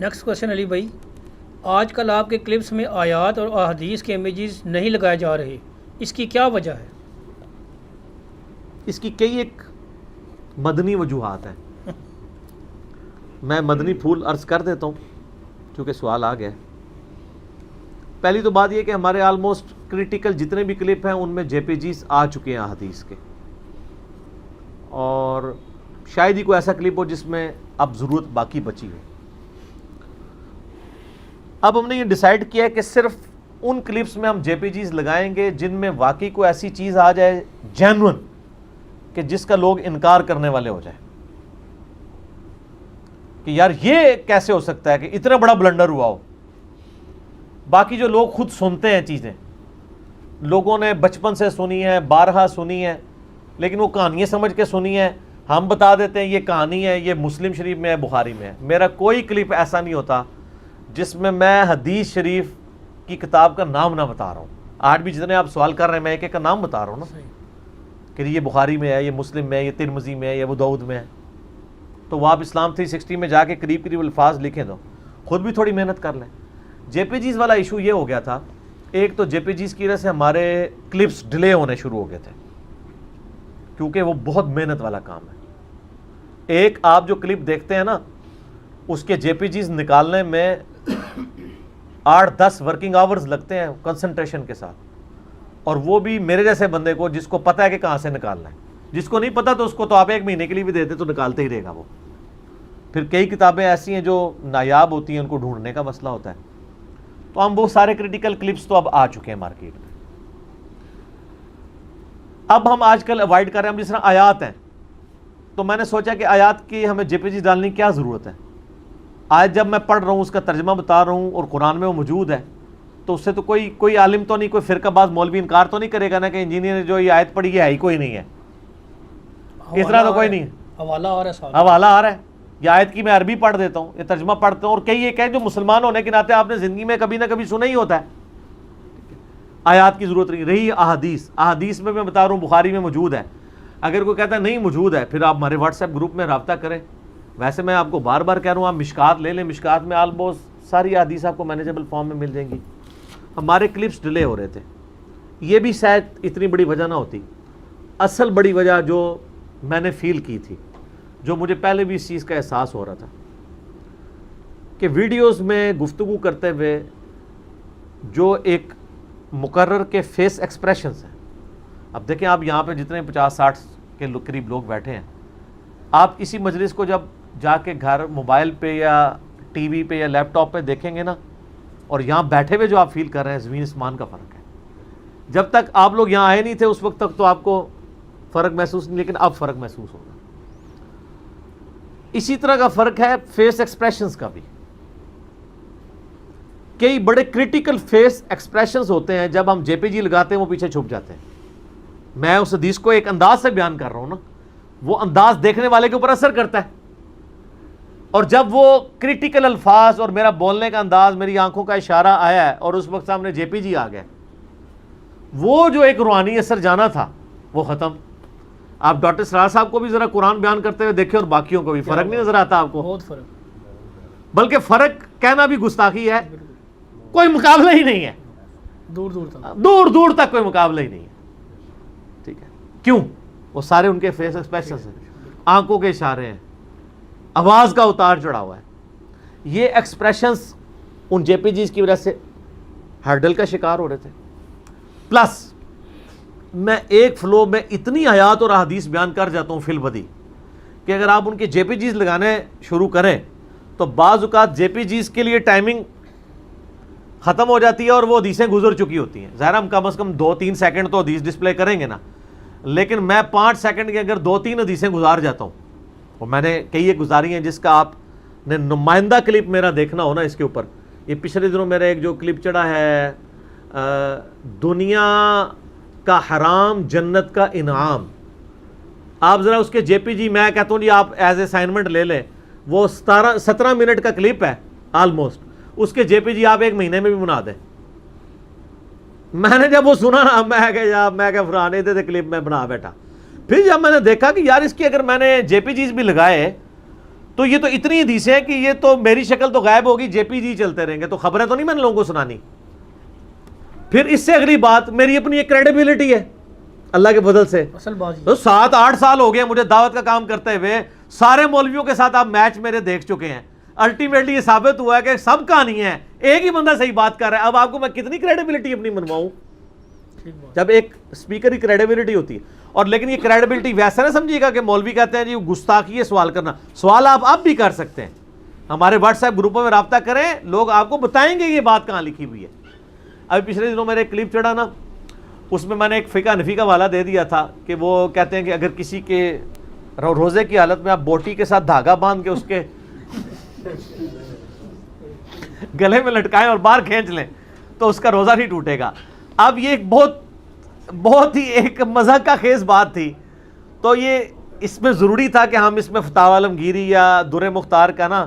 Next question علی بھائی، آج کل آپ کے کلپس میں آیات اور احادیث کے امیجز نہیں لگائے جا رہے، اس کی کیا وجہ ہے؟ اس کی کئی ایک مدنی وجوہات ہیں. میں مدنی پھول عرض کر دیتا ہوں چونکہ سوال آ گیا. پہلی تو بات یہ کہ ہمارے آلموسٹ کریٹیکل جتنے بھی کلپ ہیں ان میں جے پی جیز آ چکے ہیں احادیث کے، اور شاید ہی کوئی ایسا کلپ ہو جس میں اب ضرورت باقی بچی ہو. اب ہم نے یہ ڈیسائیڈ کیا ہے کہ صرف ان کلپس میں ہم جے پی جیز لگائیں گے جن میں واقعی کوئی ایسی چیز آ جائے جینون کہ جس کا لوگ انکار کرنے والے ہو جائیں کہ یار یہ کیسے ہو سکتا ہے کہ اتنا بڑا بلنڈر ہوا ہو. باقی جو لوگ خود سنتے ہیں چیزیں، لوگوں نے بچپن سے سنی ہیں، بارہا سنی ہیں، لیکن وہ کہانیاں سمجھ کے سنی ہیں. ہم بتا دیتے ہیں یہ کہانی ہے، یہ مسلم شریف میں ہے، بخاری میں ہے. میرا کوئی کلپ ایسا نہیں ہوتا جس میں میں حدیث شریف کی کتاب کا نام نہ بتا رہا ہوں. آج بھی جتنے آپ سوال کر رہے ہیں میں ایک ایک کا نام بتا رہا ہوں نا، کہ یہ بخاری میں ہے، یہ مسلم میں ہے، یہ ترمذی میں ہے، یہ ابو داؤد میں ہے. تو وہ آپ اسلام 360 میں جا کے قریب قریب الفاظ لکھیں، دو خود بھی تھوڑی محنت کر لیں. جے پی جیز والا ایشو یہ ہو گیا تھا، ایک تو جے پی جیز کی وجہ سے ہمارے کلپس ڈیلے ہونے شروع ہو گئے تھے کیونکہ وہ بہت محنت والا کام ہے. ایک آپ جو کلپ دیکھتے ہیں نا اس کے جے پی جیز نکالنے میں 8-10 ورکنگ آورز لگتے ہیں کنسنٹریشن کے ساتھ، اور وہ بھی میرے جیسے بندے کو جس کو پتہ ہے کہ کہاں سے نکالنا ہے. جس کو نہیں پتا تو اس کو تو آپ 1 مہینے کے لیے بھی دیتے تو نکالتے ہی رہے گا وہ. پھر کئی کتابیں ایسی ہیں جو نایاب ہوتی ہیں، ان کو ڈھونڈنے کا مسئلہ ہوتا ہے. تو ہم وہ سارے کریٹیکل کلپس تو اب آ چکے ہیں مارکیٹ میں. اب ہم آج کل اوائڈ کر رہے ہیں. ہم جس طرح آیات ہیں تو میں نے سوچا کہ آیات کی ہمیں جے پی جی ڈالنے کی کیا ضرورت ہے. آج جب میں پڑھ رہا ہوں اس کا ترجمہ بتا رہا ہوں اور قرآن میں وہ موجود ہے تو اس سے تو کوئی عالم تو نہیں، کوئی فرقہ باز مولوی انکار تو نہیں کرے گا نا کہ انجینئر نے جو یہ آیت پڑھی ہے ہی کوئی نہیں ہے. اس طرح تو کوئی نہیں ہے. حوالہ آ رہا ہے. یہ آیت کی میں عربی پڑھ دیتا ہوں، یہ ترجمہ پڑھتا ہوں، اور کئی ایک ہے جو مسلمان ہونے کے ناطے آپ نے زندگی میں کبھی نہ کبھی سنا ہی ہوتا ہے. آیات کی ضرورت نہیں رہی. احادیث میں بتا رہا ہوں بخاری میں موجود ہے. اگر کوئی کہتا ہے نہیں موجود ہے، پھر آپ ہمارے واٹس ایپ گروپ میں رابطہ کریں. ویسے میں آپ کو بار بار کہہ رہا ہوں آپ مشکات لے لیں، مشکات میں آلموسٹ ساری احادیث آپ کو مینیجبل فارم میں مل جائیں گی. ہمارے کلپس ڈیلے ہو رہے تھے. یہ بھی شاید اتنی بڑی وجہ نہ ہوتی. اصل بڑی وجہ جو میں نے فیل کی تھی، جو مجھے پہلے بھی اس چیز کا احساس ہو رہا تھا، کہ ویڈیوز میں گفتگو کرتے ہوئے جو ایک مقرر کے فیس ایکسپریشنز ہیں. اب دیکھیں آپ یہاں پہ جتنے 50-60 کے قریب لوگ بیٹھے ہیں، آپ اسی مجلس کو جب جا کے گھر موبائل پہ یا ٹی وی پہ یا لیپ ٹاپ پہ دیکھیں گے نا، اور یہاں بیٹھے ہوئے جو آپ فیل کر رہے ہیں، زمین آسمان کا فرق ہے. جب تک آپ لوگ یہاں آئے نہیں تھے اس وقت تک تو آپ کو فرق محسوس نہیں، لیکن اب فرق محسوس ہوگا. اسی طرح کا فرق ہے فیس ایکسپریشنز کا بھی. کئی بڑے کریٹیکل فیس ایکسپریشنز ہوتے ہیں، جب ہم جے پی جی لگاتے ہیں وہ پیچھے چھپ جاتے ہیں. میں اس حدیث کو ایک انداز سے بیان کر رہا ہوں نا، وہ انداز دیکھنے والے کے اوپر اثر کرتا ہے. اور جب وہ کریٹیکل الفاظ اور میرا بولنے کا انداز، میری آنکھوں کا اشارہ آیا ہے اور اس وقت سامنے جے پی جی آ گئے، وہ جو ایک روحانی اثر جانا تھا وہ ختم. آپ ڈاکٹر سرار صاحب کو بھی ذرا قرآن بیان کرتے ہوئے دیکھیں اور باقیوں کو بھی فرق نہیں نظر آتا آپ کو؟ بہت فرق. بلکہ فرق کہنا بھی گستاخی ہے. کوئی مقابلہ ہی نہیں ہے، دور دور تک کوئی مقابلہ ہی نہیں ہے. ٹھیک ہے، کیوں؟ وہ سارے ان کے فیس ایکسپریشنز ہیں، آنکھوں کے اشارے ہیں، آواز کا اتار چڑھا ہوا ہے. یہ ایکسپریشنز ان جے پی جیز کی وجہ سے ہرڈل کا شکار ہو رہے تھے. پلس میں ایک فلو میں اتنی آیات اور احادیث بیان کر جاتا ہوں فی البدی کہ اگر آپ ان کے جے پی جیز لگانے شروع کریں تو بعض اوقات جے پی جیز کے لیے ٹائمنگ ختم ہو جاتی ہے اور وہ حدیثیں گزر چکی ہوتی ہیں. ظاہر ہم کم از کم 2-3 سیکنڈ تو حدیث ڈسپلے کریں گے نا، لیکن میں 5 سیکنڈ کے اگر 2-3 حدیثیں گزار جاتا ہوں، اور میں نے کئی ایک گزاری ہیں جس کا آپ نے نمائندہ کلپ میرا دیکھنا ہو نا اس کے اوپر. یہ پچھلے دنوں میرا ایک جو کلپ چڑھا ہے دنیا کا حرام جنت کا انعام، آپ ذرا اس کے جے پی جی، میں کہتا ہوں جی آپ ایز اے اسائنمنٹ لے لیں، وہ 17 منٹ کا کلپ ہے آلموسٹ، اس کے جے پی جی آپ 1 مہینے میں بھی بنا دیں. میں نے جب وہ سنا نا میں کہ فرانے دے کلپ میں بنا بیٹھا. پھر جب میں نے دیکھا کہ یار اس کی اگر میں نے جے پی جیز بھی لگائے تو یہ تو اتنی حدیثیں ہیں کہ یہ تو میری شکل تو غائب ہوگی, جے پی جی چلتے رہیں گے, تو خبریں تو نہیں میں نے لوگوں کو سنانی. پھر اس سے اگلی بات, میری اپنی ایک کریڈیبلٹی ہے اللہ کے فضل سے. اصل بات تو 7-8 سال ہو گئے مجھے دعوت کا کام کرتے ہوئے, سارے مولویوں کے ساتھ آپ میچ میرے دیکھ چکے ہیں. الٹیمیٹلی یہ ثابت ہوا ہے کہ سب کہانی ہے, ایک ہی بندہ صحیح بات کر رہا ہے. اب آپ کو میں کتنی کریڈیبلٹی اپنی منواؤں, جب ایک اسپیکر کی کریڈیبلٹی ہوتی ہے. اور لیکن یہ کریڈیبلٹی ویسا نہ سمجھیے گا کہ مولوی کہتے ہیں جی گستاخی ہے سوال کرنا. سوال آپ بھی کر سکتے ہیں, ہمارے واٹس ایپ گروپوں میں رابطہ کریں, لوگ آپ کو بتائیں گے یہ بات کہاں لکھی ہوئی ہے. ابھی پچھلے دنوں میرے ایک کلپ چڑھا نا, اس میں نے ایک فقہ حنفی کا حوالہ دے دیا تھا کہ وہ کہتے ہیں کہ اگر کسی کے روزے کی حالت میں آپ بوٹی کے ساتھ دھاگا باندھ کے اس کے گلے میں لٹکائیں اور باہر کھینچ لیں تو اس کا روزہ نہیں ٹوٹے گا. اب یہ ایک بہت ہی ایک مذہب کا خیز بات تھی, تو یہ اس میں ضروری تھا کہ ہم اس میں فتاوی عالمگیری یا در مختار کا نا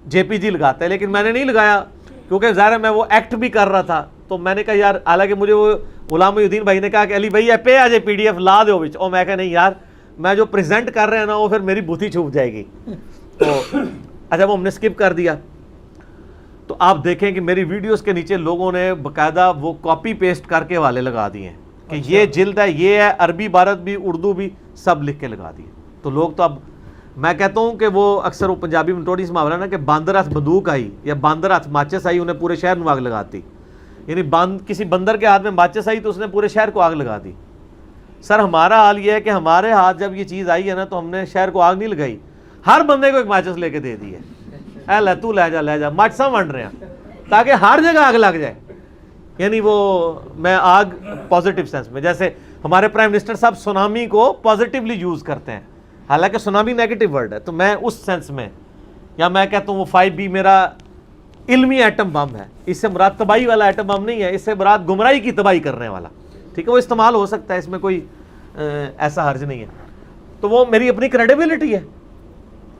جے پی جی لگاتے ہیں, لیکن میں نے نہیں لگایا کیونکہ ظاہر ہے میں وہ ایکٹ بھی کر رہا تھا. تو میں نے کہا یار, حالانکہ مجھے وہ غلام محی الدین بھائی نے کہا کہ علی بھائی پہ آ جائے پی ڈی ایف لا دو بچ, اور میں کہا نہیں یار, میں جو پریزنٹ کر رہے ہیں نا وہ پھر میری بوتھی چھوپ جائے گی. تو اچھا وہ ہم نے سکپ کر دیا. تو آپ دیکھیں کہ میری ویڈیوز کے نیچے لوگوں نے باقاعدہ وہ کاپی پیسٹ کر کے حوالے لگا دیے ہیں کہ یہ جلد ہے, یہ ہے, عربی عبارت بھی اردو بھی سب لکھ کے لگا دیے. تو لوگ تو اب میں کہتا ہوں کہ وہ اکثر وہ پنجابی میں ٹوٹی سے محاورہ نا کہ باندر ہاتھ بندوق آئی یا باندر ہاتھ ماچس آئی, انہیں پورے شہر میں آگ لگاتی. یعنی کسی بندر کے ہاتھ میں ماچس آئی تو اس نے پورے شہر کو آگ لگا دی. سر ہمارا حال یہ ہے کہ ہمارے ہاتھ جب یہ چیز آئی ہے نا تو ہم نے شہر کو آگ نہیں لگائی, ہر بندے کو ایک ماچس لے کے دے دی ہے, اے لے تو لے جا ماچساں ونڈ رہے ہیں تاکہ ہر جگہ آگ لگ جائے. یعنی وہ میں آگ پازیٹیو سینس میں, جیسے ہمارے پرائم منسٹر صاحب سونامی کو پازیٹیولی یوز کرتے ہیں, حالانکہ سونامی نیگیٹو ورڈ ہے, تو میں اس سینس میں, یا میں کہتا ہوں وہ 5B میرا علمی ایٹم بم ہے. اس سے مراد تباہی والا ایٹم بم نہیں ہے, اس سے مراد گمراہی کی تباہی کرنے والا. ٹھیک ہے, وہ استعمال ہو سکتا ہے, اس میں کوئی ایسا حرج نہیں ہے. تو وہ میری اپنی کریڈیبلٹی ہے,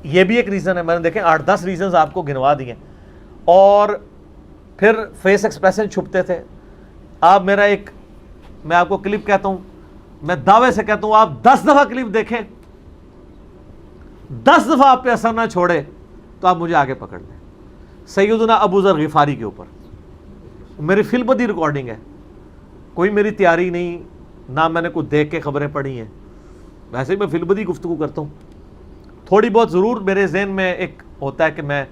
یہ بھی ایک ریزن ہے. میں نے دیکھیں 8-10 ریزنز آپ کو گنوا دیے. اور پھر فیس ایکسپریشن چھپتے تھے. آپ میرا ایک, میں آپ کو کلپ کہتا ہوں, میں دعوے سے کہتا ہوں آپ 10 دفعہ کلپ دیکھیں, 10 دفعہ آپ پہ اثر نہ چھوڑے تو آپ مجھے آگے پکڑ لیں. سیدنا ابو ذر غفاری کے اوپر میری فی البدی ریکارڈنگ ہے, کوئی میری تیاری نہیں, نہ میں نے کوئی دیکھ کے خبریں پڑھی ہیں, ویسے ہی میں فی البدی گفتگو کرتا ہوں. تھوڑی بہت ضرور میرے ذہن میں ایک ہوتا ہے کہ میں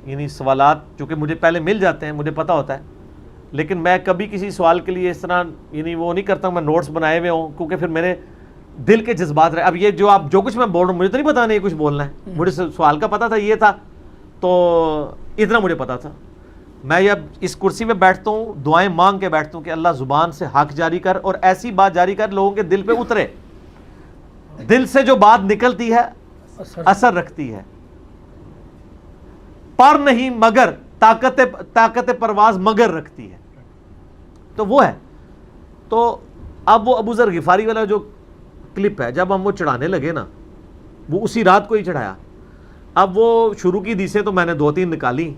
یعنی سوالات چونکہ مجھے پہلے مل جاتے ہیں, مجھے پتہ ہوتا ہے, لیکن میں کبھی کسی سوال کے لیے اس طرح یعنی وہ نہیں کرتا ہوں, میں نوٹس بنائے ہوئے ہوں, کیونکہ پھر میرے دل کے جذبات رہے. اب یہ جو آپ جو کچھ میں بول رہا ہوں مجھے تو نہیں پتا نہیں کچھ بولنا ہے, مجھے سوال کا پتہ تھا یہ تھا, تو اتنا مجھے پتا تھا. میں جب اس کرسی میں بیٹھتا ہوں دعائیں مانگ کے بیٹھتا ہوں کہ اللہ زبان سے حق جاری کر, اور ایسی بات جاری کر لوگوں کے دل پہ اترے, دل سے جو بات نکلتی ہے اثر رکھتی ہے. پر نہیں مگر طاقت پرواز مگر رکھتی ہے, تو وہ ہے. تو اب وہ ابو ذر غفاری والا جو کلپ ہے, جب ہم وہ چڑھانے لگے نا, وہ اسی رات کو ہی چڑھایا. اب وہ شروع کی حدیثیں تو میں نے 2-3 نکالی,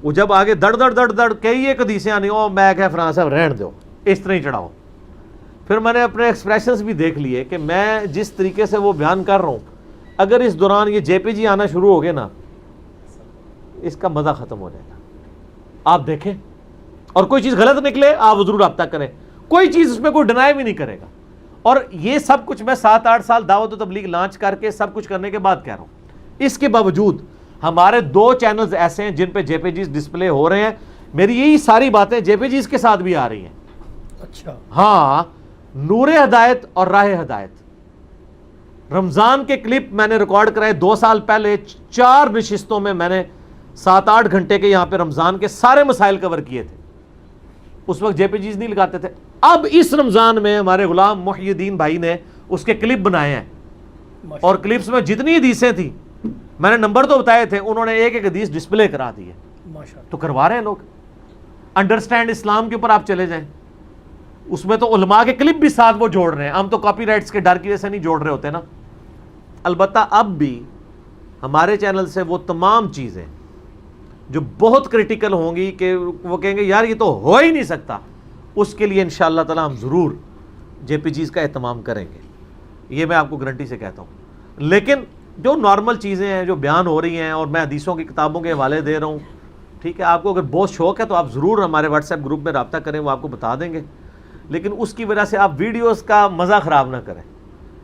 وہ جب آگے دڑ کئی ایک حدیثیں آنی, او میں کہ فرانس صاحب رہن دو, اس طرح ہی چڑھاؤ. پھر میں نے اپنے ایکسپریشنز بھی دیکھ لیے کہ میں جس طریقے سے وہ بیان کر رہا ہوں, اگر اس دوران یہ جے پی جی آنا شروع ہو گئے نا, اس کا مزہ ختم ہو جائے گا. آپ دیکھیں, اور کوئی چیز غلط نکلے آپ ضرور رابطہ کریں, کوئی چیز اس میں کوئی ڈینائی بھی نہیں کرے گا. اور یہ سب کچھ میں 7-8 سال دعوت و تبلیغ لانچ کر کے سب کچھ کرنے کے بعد کہہ رہا ہوں. اس کے باوجود ہمارے 2 چینلز ایسے ہیں جن پہ جے پی جیز ڈسپلے ہو رہے ہیں. میری یہی ساری باتیں جے پی جیز کے ساتھ بھی آ رہی ہیں. اچھا ہاں, نور ہدایت اور راہ ہدایت. رمضان کے کلپ میں نے ریکارڈ کرائے 2 سال پہلے, 4 نشستوں میں میں نے 7-8 گھنٹے کے یہاں پہ رمضان کے سارے مسائل کور کیے تھے. اس وقت جے پی جیز نہیں لگاتے تھے. اب اس رمضان میں ہمارے غلام محی الدین بھائی نے اس کے کلپ بنائے ہیں, اور کلپس میں جتنی حدیثیں تھیں میں نے نمبر تو بتائے تھے, انہوں نے ایک حدیث ڈسپلے کرا دی ہے. تو کروا رہے ہیں لوگ. انڈرسٹینڈ اسلام کے اوپر آپ چلے جائیں, اس میں تو علماء کے کلپ بھی ساتھ وہ جوڑ رہے ہیں. ہم تو کاپی رائٹس کے ڈر کی وجہ سے نہیں جوڑ رہے ہوتے نا. البتہ اب بھی ہمارے چینل سے وہ تمام چیزیں جو بہت کریٹیکل ہوں گی کہ وہ کہیں گے یار یہ تو ہو ہی نہیں سکتا, اس کے لیے انشاءاللہ تعالی ہم ضرور جے پی جیز کا اہتمام کریں گے, یہ میں آپ کو گارنٹی سے کہتا ہوں. لیکن جو نارمل چیزیں ہیں جو بیان ہو رہی ہیں، اور میں حدیثوں کی کتابوں کے حوالے دے رہا ہوں، ٹھیک ہے، آپ کو اگر بہت شوق ہے تو آپ ضرور ہمارے واٹس ایپ گروپ میں رابطہ کریں، وہ آپ کو بتا دیں گے، لیکن اس کی وجہ سے آپ ویڈیوز کا مزہ خراب نہ کریں،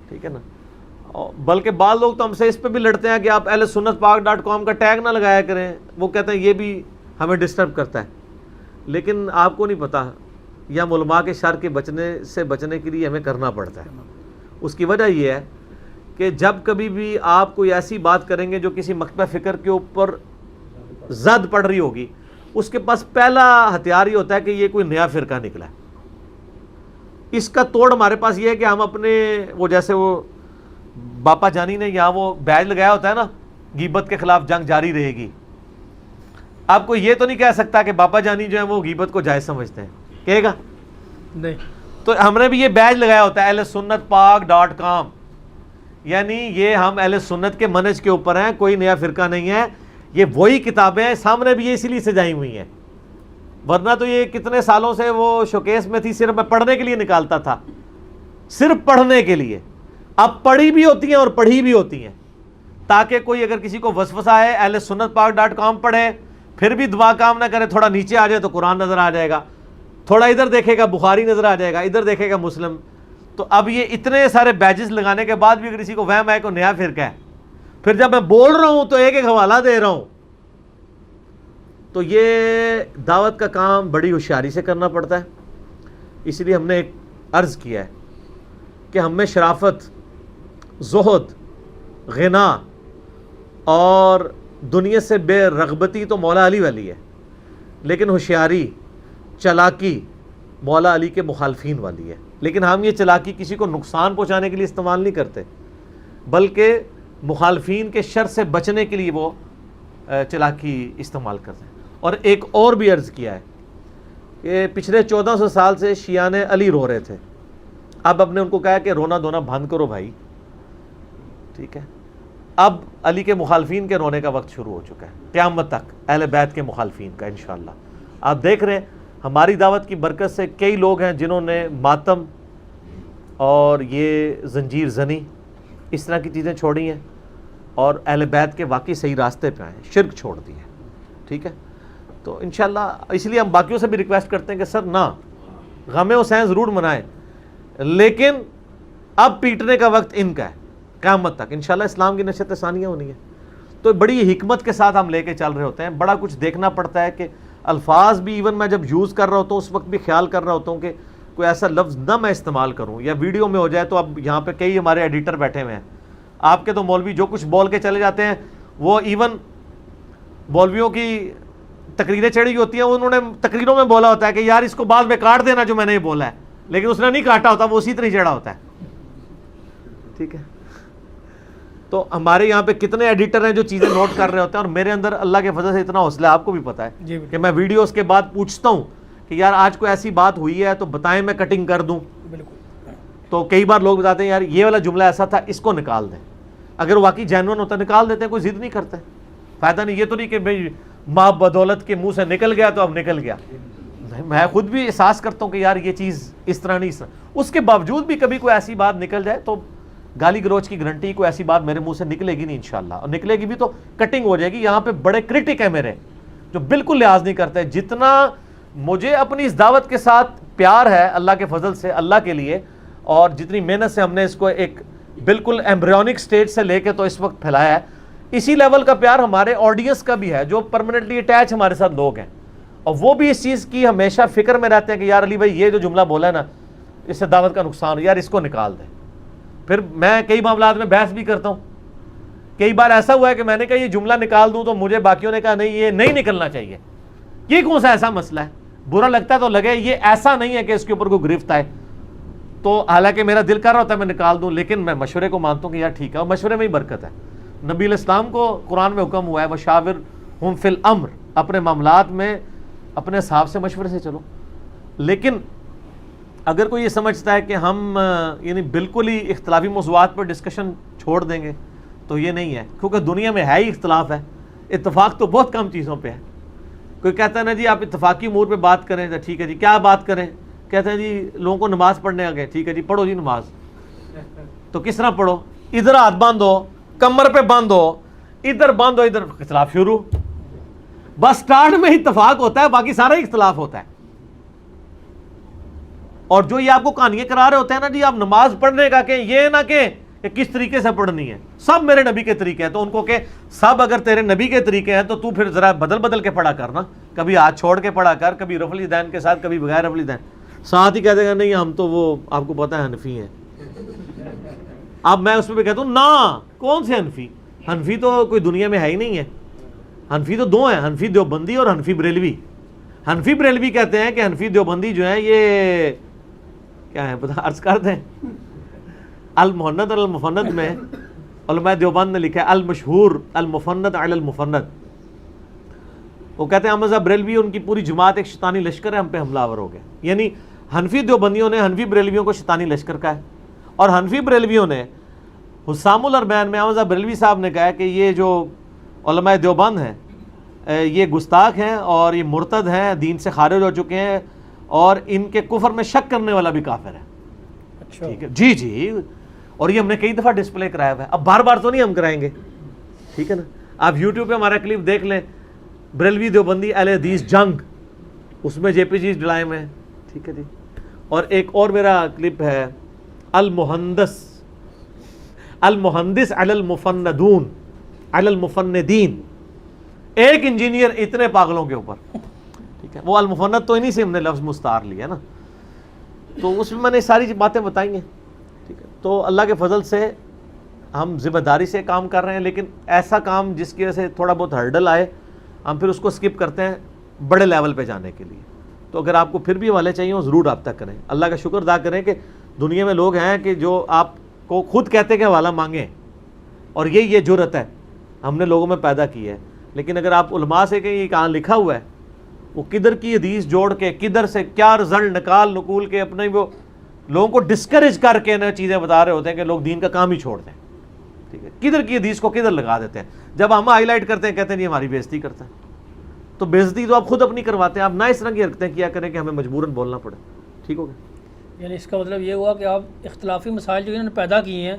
ٹھیک ہے نا۔ بلکہ بعض لوگ تو ہم سے اس پہ بھی لڑتے ہیں کہ آپ اہل سنت پاک .com کا ٹیگ نہ لگایا کریں، وہ کہتے ہیں یہ بھی ہمیں ڈسٹرب کرتا ہے، لیکن آپ کو نہیں پتہ یا علماء کے شر کے بچنے کے لیے ہمیں کرنا پڑتا ہے۔ اس کی وجہ یہ ہے کہ جب کبھی بھی آپ کوئی ایسی بات کریں گے جو کسی مکتبہ فکر کے اوپر زد پڑ رہی ہوگی، اس کے پاس پہلا ہتھیار یہ ہوتا ہے کہ یہ کوئی نیا فرقہ نکلا ہے۔ اس کا توڑ ہمارے پاس یہ ہے کہ ہم اپنے وہ جیسے وہ باپا جانی نے یہاں وہ بیج لگایا ہوتا ہے نا، غیبت کے خلاف جنگ جاری رہے گی، آپ کو یہ تو نہیں کہہ سکتا کہ باپا جانی جو ہے وہ غیبت کو جائز سمجھتے ہیں، کہے گا نہیں۔ تو ہم نے بھی یہ بیج لگایا ہوتا ہے اہل سنت پاک .com، یعنی یہ ہم اہل سنت کے منہج کے اوپر ہیں، کوئی نیا فرقہ نہیں ہے، یہ وہی کتابیں ہیں، سامنے بھی یہ اسی لیے سجائی ہوئی ہیں، ورنہ تو یہ کتنے سالوں سے وہ شوکیس میں تھی، صرف میں پڑھنے کے لیے نکالتا تھا، صرف پڑھنے کے لیے۔ اب پڑھی بھی ہوتی ہیں اور پڑھی بھی ہوتی ہیں، تاکہ کوئی اگر کسی کو وسوسہ ہے اہل سنت پاک .com پڑھے، پھر بھی دعا کام نہ کرے، تھوڑا نیچے آ جائے تو قرآن نظر آ جائے گا، تھوڑا ادھر دیکھے گا بخاری نظر آ جائے گا، ادھر دیکھے گا مسلم۔ تو اب یہ اتنے سارے بیجز لگانے کے بعد بھی اگر کسی کو وہم ہے کو نیا فرقہ ہے، پھر جب میں بول رہا ہوں تو ایک ایک حوالہ دے رہا ہوں، تو یہ دعوت کا کام بڑی ہوشیاری سے کرنا پڑتا ہے۔ اس لیے ہم نے ایک عرض کیا ہے کہ ہم میں شرافت، زہد، غنا اور دنیا سے بے رغبتی تو مولا علی والی ہے، لیکن ہوشیاری، چلاکی مولا علی کے مخالفین والی ہے۔ لیکن ہم یہ چلاکی کسی کو نقصان پہنچانے کے لیے استعمال نہیں کرتے، بلکہ مخالفین کے شر سے بچنے کے لیے وہ چلاکی استعمال کرتے ہیں۔ اور ایک اور بھی عرض کیا ہے کہ پچھلے 1400 سال سے شیعان علی رو رہے تھے، اب نے ان کو کہا کہ رونا دھونا بند کرو بھائی، ٹھیک ہے، اب علی کے مخالفین کے رونے کا وقت شروع ہو چکا ہے، قیامت تک اہل بیت کے مخالفین کا انشاءاللہ۔ آپ دیکھ رہے ہیں ہماری دعوت کی برکت سے کئی لوگ ہیں جنہوں نے ماتم اور یہ زنجیر زنی اس طرح کی چیزیں چھوڑی ہیں اور اہل بیت کے واقعی صحیح راستے پہ آئے، شرک چھوڑ دی ہے، ٹھیک ہے۔ تو انشاءاللہ اس لیے ہم باقیوں سے بھی ریکویسٹ کرتے ہیں کہ سر نہ، غم حسین ضرور منائیں، لیکن اب پیٹنے کا وقت ان کا ہے، قیامت تک انشاءاللہ اسلام کی نشت ثانیہ ہونی ہے۔ تو بڑی حکمت کے ساتھ ہم لے کے چل رہے ہوتے ہیں، بڑا کچھ دیکھنا پڑتا ہے کہ الفاظ بھی ایون میں جب یوز کر رہا ہوتا ہوں اس وقت بھی خیال کر رہا ہوتا ہوں کہ کوئی ایسا لفظ نہ میں استعمال کروں، یا ویڈیو میں ہو جائے تو اب یہاں پہ کئی ہمارے ایڈیٹر بیٹھے ہوئے ہیں، آپ کے تو مولوی جو کچھ بول کے چلے جاتے ہیں، وہ ایون مولویوں کی تقریریں چڑھی ہوتی ہیں، انہوں نے تقریروں میں بولا ہوتا ہے کہ یار اس کو بعد میں کاٹ دینا جو میں نے یہ بولا ہے، لیکن اس نے نہیں کاٹا ہوتا، وہ اسی طرح چڑھا ہوتا ہے، ٹھیک ہے۔ تو ہمارے یہاں پہ کتنے ایڈیٹر ہیں جو چیزیں نوٹ کر رہے ہوتے ہیں، اور میرے اندر اللہ کے فضل سے اتنا حوصلہ ہے، آپ کو بھی پتا ہے کہ میں ویڈیوز کے بعد پوچھتا ہوں کہ یار آج کوئی ایسی بات ہوئی ہے تو بتائیں، میں کٹنگ کر دوں۔ تو کئی بار لوگ بتاتے ہیں یار یہ والا جملہ ایسا تھا، اس کو نکال دیں، اگر واقعی جینوئن ہوتا ہے نکال دیتے ہیں، کوئی ضد نہیں کرتے، فائدہ نہیں، یہ تو نہیں کہ بھائی ماں بدولت کے منہ سے نکل گیا تو اب نکل گیا، میں خود بھی احساس کرتا ہوں کہ یار یہ چیز اس طرح نہیں، اس کے باوجود بھی کبھی کوئی ایسی بات نکل جائے تو گالی گلوچ کی گارنٹی، کوئی ایسی بات میرے منہ سے نکلے گی نہیں انشاءاللہ، اور نکلے گی بھی تو کٹنگ ہو جائے گی۔ یہاں پہ بڑے کرٹک ہیں میرے جو بالکل لحاظ نہیں کرتے، جتنا مجھے اپنی اس دعوت کے ساتھ پیار ہے اللہ کے فضل سے، اللہ کے لیے، اور جتنی محنت سے ہم نے اس کو ایک بالکل ایمبریونک سٹیج سے لے کے تو اس وقت پھیلایا ہے، اسی لیول کا پیار ہمارے آڈینس کا بھی ہے جو پرماننٹلی اٹیچ ہمارے ساتھ لوگ ہیں، اور وہ بھی اس چیز کی ہمیشہ فکر میں رہتے ہیں کہ یار علی بھائی یہ جو جملہ بولا ہے نا اس سے دعوت کا نقصان ہو، یار اس کو نکال دیں۔ پھر میں کئی معاملات میں بحث بھی کرتا ہوں، کئی بار ایسا ہوا ہے کہ میں نے کہا یہ جملہ نکال دوں تو مجھے باقیوں نے کہا نہیں یہ نہیں نکلنا چاہیے، یہ کون سا ایسا مسئلہ ہے، برا لگتا ہے تو لگے، یہ ایسا نہیں ہے کہ اس کے اوپر کوئی گرفت آئے، تو حالانکہ میرا دل کر رہا ہوتا ہے میں نکال دوں، لیکن میں مشورے کو مانتا ہوں کہ یار ٹھیک ہے، اور مشورے میں ہی برکت ہے۔ نبی علیہ السلام کو قرآن میں حکم ہوا ہے وَشَاوِرْهُمْ فِي الْأَمْرِ، اپنے معاملات میں اپنے صاحب سے مشورے سے چلو۔ لیکن اگر کوئی یہ سمجھتا ہے کہ ہم یعنی بالکل ہی اختلافی موضوعات پر ڈسکشن چھوڑ دیں گے تو یہ نہیں ہے، کیونکہ دنیا میں ہے ہی اختلاف ہے، اتفاق تو بہت کم چیزوں پہ ہے۔ کوئی کہتا ہے نا جی آپ اتفاقی امور پہ بات کریں، تو ٹھیک ہے جی کیا بات کریں، کہتے ہیں جی لوگوں کو نماز پڑھنے آ گئے، ٹھیک ہے جی پڑھو جی نماز، تو کس طرح پڑھو، ادھر ہاتھ باندھو کمر پہ بند ہو، ادھر بند ہو، ادھر اختلاف شروع. بس سٹارٹ میں اتفاق ہوتا ہے، باقی سارا ہی اختلاف ہوتا ہے. اور جو یہ آپ کو کہانیاں کرا رہے ہوتے ہیں نا جی، آپ نماز پڑھنے کا کہ یہ نہ کہ کس طریقے سے پڑھنی ہے، سب میرے نبی کے طریقے ہیں، تو ان کو کہ سب اگر تیرے نبی کے طریقے ہیں تو پھر ذرا بدل بدل کے پڑھا کرنا، کبھی ہاتھ چھوڑ کے پڑھا کر، کبھی رفع الیدین کے ساتھ، کبھی بغیر رفع الیدین. ساتھ ہی کہتے ہیں نہیں ہم تو وہ آپ کو پتہ ہے حنفی ہیں. اب میں اس میں بھی کہتا ہوں نا، کون سے حنفی؟ حنفی تو کوئی دنیا میں ہے ہی نہیں ہے. حنفی تو دو ہیں، حنفی دیوبندی اور حنفی بریلوی. حنفی بریلوی کہتے ہیں کہ حنفی دیوبندی جو ہیں یہ کیا ہے پتہ عرض کرتے ہیں، المحند اور المفند میں علماء دیوبند نے لکھا ہے المشہور المفند علی المفند. وہ کہتے ہیں احمد صاحب بریلوی ان کی پوری جماعت ایک شیطانی لشکر ہے، ہم پہ حملہ آور ہو گئے. یعنی حنفی دیوبندیوں نے حنفی بریلویوں کو شیطانی لشکر کہا ہے، اور حنفی بریلویوں نے حسام الاربعین میں احمد صاحب بریلوی صاحب نے کہا ہے کہ یہ جو علماء دیوبند ہیں یہ گستاخ ہیں اور یہ مرتد ہیں، دین سے خارج ہو چکے ہیں، اور ان کے کفر میں شک کرنے والا بھی کافر ہے. اچھا ٹھیک ہے جی جی، اور یہ ہم نے کئی دفعہ ڈسپلے کرایا ہوا ہے، اب بار بار تو نہیں ہم کرائیں گے، ٹھیک ہے نا. آپ یوٹیوب پہ ہمارا کلپ دیکھ لیں، بریلوی دیوبندی اہل حدیث جنگ، اس میں جے پی جی ڈلائے میں، ٹھیک ہے جی. اور ایک اور میرا کلپ ہے المہندس علی المفندون علی المفندین، ایک انجینئر اتنے پاگلوں کے اوپر، ٹھیک ہے. وہ المفند تو انہی سے ہم نے لفظ مستعار لیا نا، تو اس میں میں نے ساری باتیں بتائی ہیں، ٹھیک ہے. تو اللہ کے فضل سے ہم ذمہ داری سے کام کر رہے ہیں، لیکن ایسا کام جس کی وجہ سے تھوڑا بہت ہرڈل آئے ہم پھر اس کو سکپ کرتے ہیں بڑے لیول پہ جانے کے لیے. تو اگر آپ کو پھر بھی حوالے چاہیے ہو ضرور رابطہ کریں. اللہ کا شکر ادا کریں کہ دنیا میں لوگ ہیں کہ جو آپ کو خود کہتے کہ حوالہ مانگیں، اور یہ جرت ہے ہم نے لوگوں میں پیدا کی ہے. لیکن اگر آپ علماء سے کہ یہ کہاں لکھا ہوا ہے، وہ کدھر کی حدیث جوڑ کے کدھر سے کیا رزلٹ نکول کے اپنے وہ لوگوں کو ڈسکریج کر کے نا چیزیں بتا رہے ہوتے ہیں کہ لوگ دین کا کام ہی چھوڑ دیں، ٹھیک ہے. کدھر کی حدیث کو کدھر لگا دیتے ہیں، جب ہم ہائی لائٹ کرتے ہیں کہتے ہیں یہ ہماری بےزتی کرتا ہے. تو بےزتی تو آپ خود اپنی کرواتے ہیں، آپ نہ اس طرح کی حرکتیں کیا کریں کہ ہمیں مجبوراً بولنا پڑے. ٹھیک ہو گیا؟ یعنی اس کا مطلب یہ ہوا کہ آپ اختلافی مسائل جو انہوں نے پیدا کیے ہیں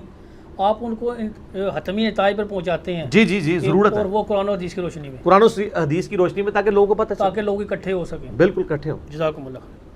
آپ ان کو حتمی نتائج پر پہنچاتے ہیں. جی جی جی ضرورت ہے، اور وہ قرآن و حدیث کی روشنی میں، قرآن و حدیث کی روشنی میں، تاکہ لوگوں کو پتہ چلے، تاکہ لوگ اکٹھے ہو سکیں. بالکل اکٹھے ہوں. جزاکم اللہ خیر.